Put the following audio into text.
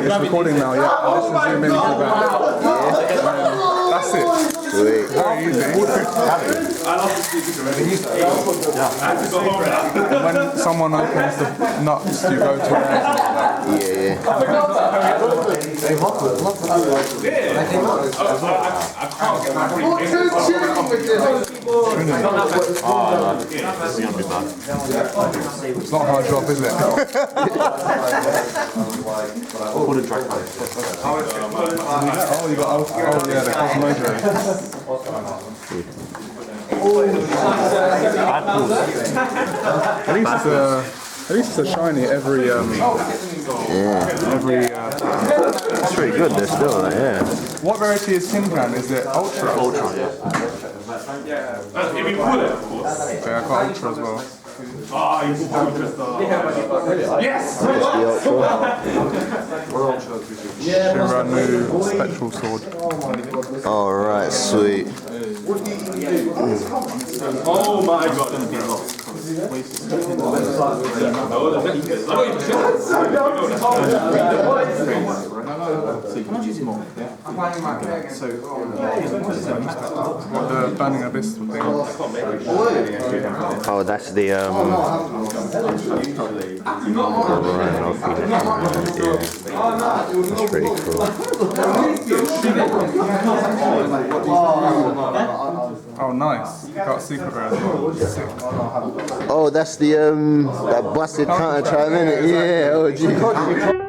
it's recording now, yeah. Let's just zoom into that. That's it. Sweet. Very easy. And when someone opens the nuts, you go to it. Yeah. It's not a hard job, is it? Oh, you got yeah, the Cosmojo. At least it's a shiny every It's pretty good, they're still, yeah. What variety is Tin Can? Is it Ultra? Ultra, yeah. Okay, I got Ultra as well. Yes! That's the Ultra. Shiranu Spectral Sword. Alright, sweet. Oh my god. The Burning Abyss thing. Oh, that's the That's pretty cool. Oh, nice. You got Secret Rare as well. Sick. Oh, that's the that busted counter chime in it. Yeah, oh gee.